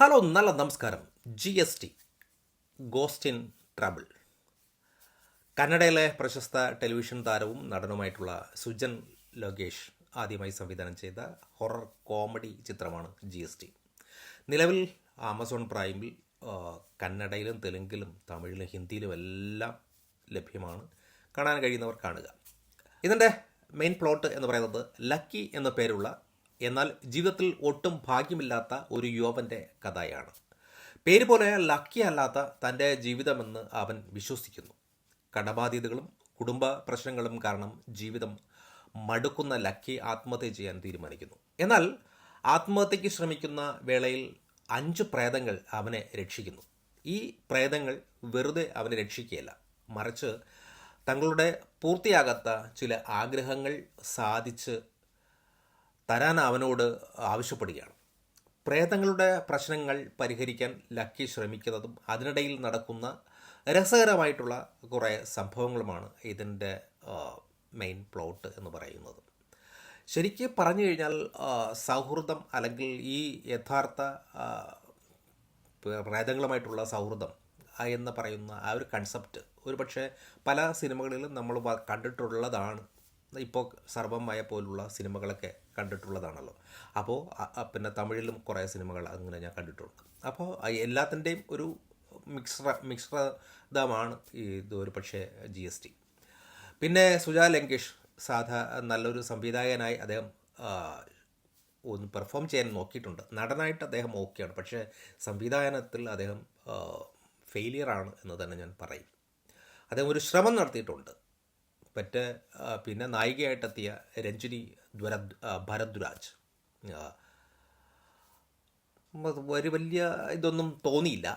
Hello, നല്ല നമസ്കാരം. GST ghost in trouble. കന്നഡയിലെ പ്രശസ്ത ടെലിവിഷൻ താരവും നടനുമായിട്ടുള്ള സുജൻ ലോകേഷ് ആദ്യമായി സംവിധാനം ചെയ്ത ഹൊറർ കോമഡി ചിത്രമാണ് GST. നിലവിൽ ആമസോൺ പ്രൈമിൽ കന്നഡയിലും തെലുങ്കിലും തമിഴിലും ഹിന്ദിയിലും എല്ലാം ലഭ്യമാണ്. കാണാൻ കഴിയുന്നവർ കാണുക. ഇതിൻ്റെ മെയിൻ പ്ലോട്ട് എന്ന് പറയുന്നത് ലക്കി എന്ന പേരുള്ള എന്നാൽ ജീവിതത്തിൽ ഒട്ടും ഭാഗ്യമില്ലാത്ത ഒരു യുവാവൻ്റെ കഥയാണ്. പേര് പോലെ ലക്കി അല്ലാത്ത തൻ്റെ ജീവിതമെന്ന് അവൻ വിശ്വസിക്കുന്നു. കടബാധ്യതകളും കുടുംബ പ്രശ്നങ്ങളും കാരണം ജീവിതം മടുക്കുന്ന ലക്കി ആത്മഹത്യ ചെയ്യാൻ തീരുമാനിക്കുന്നു. എന്നാൽ ആത്മഹത്യയ്ക്ക് ശ്രമിക്കുന്ന വേളയിൽ 5 പ്രേതങ്ങൾ അവനെ രക്ഷിക്കുന്നു. ഈ പ്രേതങ്ങൾ വെറുതെ അവനെ രക്ഷിക്കുകയല്ല, മറിച്ച് തങ്ങളുടെ പൂർത്തിയാകാത്ത ചില ആഗ്രഹങ്ങൾ സാധിച്ച് തരാൻ അവനോട് ആവശ്യപ്പെടുകയാണ്. പ്രേതങ്ങളുടെ പ്രശ്നങ്ങൾ പരിഹരിക്കാൻ ലക്കി ശ്രമിക്കുന്നതും അതിനിടയിൽ നടക്കുന്ന രസകരമായിട്ടുള്ള കുറേ സംഭവങ്ങളുമാണ് ഇതിൻ്റെ മെയിൻ പ്ലോട്ട് എന്ന് പറയുന്നത്. ശരിക്കും പറഞ്ഞു കഴിഞ്ഞാൽ സൗഹൃദം അല്ലെങ്കിൽ ഈ യഥാർത്ഥ പ്രേതങ്ങളുമായിട്ടുള്ള സൗഹൃദം എന്ന് പറയുന്ന ആ ഒരു കൺസെപ്റ്റ് ഒരു പക്ഷേ പല സിനിമകളിലും നമ്മൾ കണ്ടിട്ടുള്ളതാണ്. ഇപ്പോൾ സർവമായ പോലുള്ള സിനിമകളൊക്കെ കണ്ടിട്ടുള്ളതാണല്ലോ. അപ്പോൾ പിന്നെ തമിഴിലും കുറേ സിനിമകൾ അങ്ങനെ ഞാൻ കണ്ടിട്ടുണ്ട്. അപ്പോൾ എല്ലാത്തിൻ്റെയും ഒരു മിശ്രിതമാണ് ഇതൊരു പക്ഷേ GST. പിന്നെ സുജാ ലങ്കേഷ് നല്ലൊരു സംവിധായകനായി അദ്ദേഹം ഒന്ന് പെർഫോം ചെയ്യാൻ നോക്കിയിട്ടുണ്ട്. നടനായിട്ട് അദ്ദേഹം ഓക്കെയാണ്, പക്ഷേ സംവിധാനത്തിൽ അദ്ദേഹം ഫെയിലിയറാണ് എന്ന് തന്നെ ഞാൻ പറയും. അദ്ദേഹം ഒരു ശ്രമം നടത്തിയിട്ടുണ്ട്. പിന്നെ നായികയായിട്ടെത്തിയ രഞ്ജിനി ഭരദ്വാജ് ഒരു വലിയ ഇതൊന്നും തോന്നിയില്ല.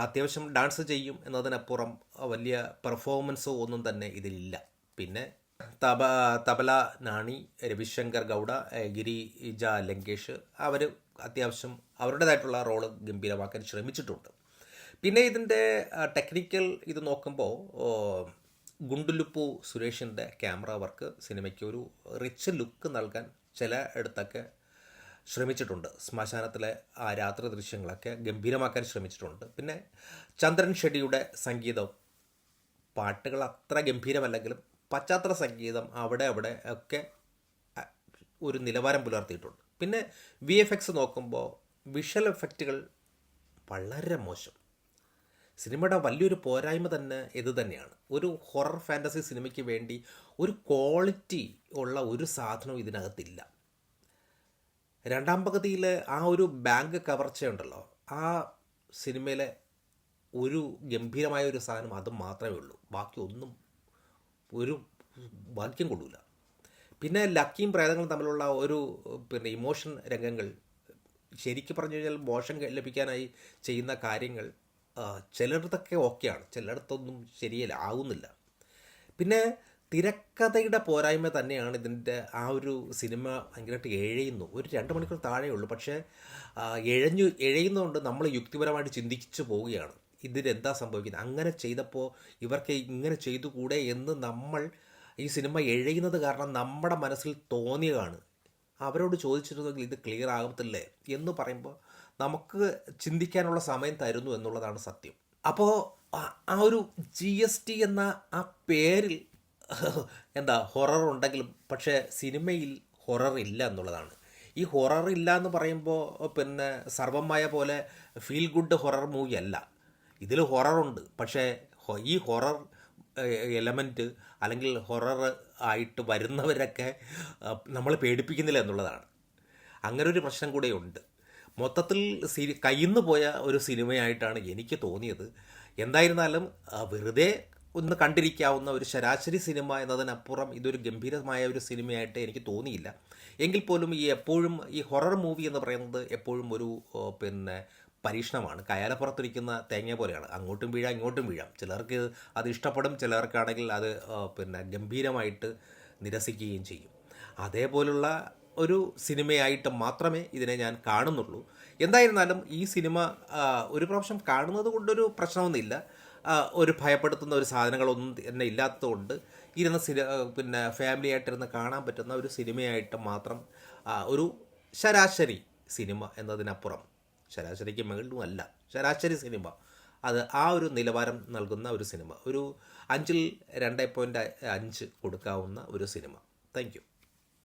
അത്യാവശ്യം ഡാൻസ് ചെയ്യും എന്നതിനപ്പുറം വലിയ പെർഫോമൻസോ ഒന്നും തന്നെ ഇതിലില്ല. പിന്നെ തബല നാണി, രവിശങ്കർ ഗൗഡ, ഗിരിജ ലങ്കേഷ് അവർ അത്യാവശ്യം അവരുടേതായിട്ടുള്ള റോള് ഗംഭീരമാക്കാൻ ശ്രമിച്ചിട്ടുണ്ട്. പിന്നെ ഇതിൻ്റെ ടെക്നിക്കൽ ഇത് നോക്കുമ്പോൾ ഗുണ്ടുലുപ്പു സുരേഷിൻ്റെ ക്യാമറ വർക്ക് സിനിമയ്ക്ക് ഒരു റിച്ച് ലുക്ക് നൽകാൻ ചില ഇടത്തൊക്കെ ശ്രമിച്ചിട്ടുണ്ട്. ശ്മശാനത്തിലെ ആ രാത്രി ദൃശ്യങ്ങളൊക്കെ ഗംഭീരമാക്കാൻ ശ്രമിച്ചിട്ടുണ്ട്. പിന്നെ ചന്ദ്രൻ ഷെഡിയുടെ സംഗീതം, പാട്ടുകൾ അത്ര ഗംഭീരമല്ലെങ്കിലും പശ്ചാത്തല സംഗീതം അവിടെ ഒക്കെ ഒരു നിലവാരം പുലർത്തിയിട്ടുണ്ട്. പിന്നെ VFX നോക്കുമ്പോൾ വിഷ്വൽ എഫക്റ്റുകൾ വളരെ മോശം. സിനിമയുടെ വലിയൊരു പോരായ്മ തന്നെ ഇത് തന്നെയാണ്. ഒരു ഹൊറർ ഫാൻറ്റസി സിനിമയ്ക്ക് വേണ്ടി ഒരു ക്വാളിറ്റി ഉള്ള ഒരു സാധനവും ഇതിനകത്തില്ല. രണ്ടാം പകുതിയിൽ ആ ഒരു ബാങ്ക് കവർച്ചയുണ്ടല്ലോ, ആ സിനിമയിലെ ഒരു ഗംഭീരമായ ഒരു സാധനം അത് മാത്രമേ ഉള്ളൂ. ബാക്കി ഒന്നും ഒരു ഭാഗ്യം കൊള്ളൂല. പിന്നെ ലക്കിയും പ്രേതങ്ങളും തമ്മിലുള്ള ഒരു ഇമോഷൻ രംഗങ്ങൾ ശരിക്കും പറഞ്ഞു കഴിഞ്ഞാൽ മോശം ലഭിക്കാനായി ചെയ്യുന്ന കാര്യങ്ങൾ ചിലയിടത്തൊക്കെ ഓക്കെയാണ്, ചിലയിടത്തൊന്നും ശരിയല്ല, ആവുന്നില്ല. പിന്നെ തിരക്കഥയുടെ പോരായ്മ തന്നെയാണ് ഇതിൻ്റെ ആ ഒരു സിനിമ ഭയങ്കരമായിട്ട് എഴയുന്നു. ഒരു 2 മണിക്കൂർ താഴെയുള്ളൂ, പക്ഷേ എഴയുന്നതുകൊണ്ട് നമ്മൾ യുക്തിപരമായിട്ട് ചിന്തിച്ചു പോവുകയാണ്, ഇതിനെന്താ സംഭവിക്കുന്നത്, അങ്ങനെ ചെയ്തപ്പോൾ ഇവർക്ക് ഇങ്ങനെ ചെയ്തുകൂടെ എന്ന് നമ്മൾ ഈ സിനിമ എഴയുന്നത് കാരണം നമ്മുടെ മനസ്സിൽ തോന്നിയതാണ്. അവരോട് ചോദിച്ചിരുന്നെങ്കിൽ ഇത് ക്ലിയർ ആകത്തില്ലേ എന്ന് പറയുമ്പോൾ നമുക്ക് ചിന്തിക്കാനുള്ള സമയം തരുന്നു എന്നുള്ളതാണ് സത്യം. അപ്പോൾ ആ ഒരു GST എന്ന ആ പേരിൽ ഹൊറർ ഉണ്ടെങ്കിലും പക്ഷേ സിനിമയിൽ ഹൊറർ ഇല്ല എന്നുള്ളതാണ്. ഈ ഹൊറർ ഇല്ല എന്ന് പറയുമ്പോൾ പിന്നെ സർവമായ പോലെ ഫീൽ ഗുഡ് ഹൊറർ മൂവി അല്ല. ഇതിൽ ഹൊററുണ്ട്, പക്ഷേ ഈ ഹൊറർ എലമെൻറ്റ് അല്ലെങ്കിൽ ഹൊറർ ആയിട്ട് വരുന്നവരൊക്കെ നമ്മൾ പേടിപ്പിക്കുന്നില്ല എന്നുള്ളതാണ്. അങ്ങനെ ഒരു പ്രശ്നം കൂടെ ഉണ്ട്. മൊത്തത്തിൽ കയ്യിൽ നിന്ന് പോയ ഒരു സിനിമയായിട്ടാണ് എനിക്ക് തോന്നിയത്. എന്തായിരുന്നാലും വെറുതെ ഒന്ന് കണ്ടിരിക്കാവുന്ന ഒരു ശരാശരി സിനിമ എന്നതിനപ്പുറം ഇതൊരു ഗംഭീരമായ ഒരു സിനിമയായിട്ട് എനിക്ക് തോന്നിയില്ല. എങ്കിൽ പോലും എപ്പോഴും ഈ ഹൊറർ മൂവി എന്ന് പറയുന്നത് എപ്പോഴും ഒരു പരീക്ഷണമാണ്. കയാലപ്പുറത്തിരിക്കുന്ന തേങ്ങ പോലെയാണ്, അങ്ങോട്ടും വീഴാം ഇങ്ങോട്ടും വീഴാം. ചിലർക്ക് അത് ഇഷ്ടപ്പെടും, ചിലർക്കാണെങ്കിൽ അത് ഗംഭീരമായിട്ട് നിരസിക്കുകയും ചെയ്യും. അതേപോലുള്ള ഒരു സിനിമയായിട്ട് മാത്രമേ ഇതിനെ ഞാൻ കാണുന്നുള്ളൂ. എന്തായിരുന്നാലും ഈ സിനിമ ഒരു പ്രാവശ്യം കാണുന്നത് കൊണ്ടൊരു പ്രശ്നമൊന്നുമില്ല. ഒരു ഭയപ്പെടുത്തുന്ന ഒരു സാധനങ്ങളൊന്നും തന്നെ ഇല്ലാത്തതുകൊണ്ട് ഇരുന്ന് ഫാമിലി ആയിട്ടിരുന്ന് കാണാൻ പറ്റുന്ന ഒരു സിനിമയായിട്ട് മാത്രം ഒരു ശരാശരി സിനിമ എന്നതിനപ്പുറം ശരാശരിക്ക് മുകളിലും അല്ല, ശരാശരി സിനിമ. അത് ആ ഒരു നിലവാരം നൽകുന്ന ഒരു സിനിമ, ഒരു 5-ൽ 2.5 കൊടുക്കാവുന്ന ഒരു സിനിമ. Thank you.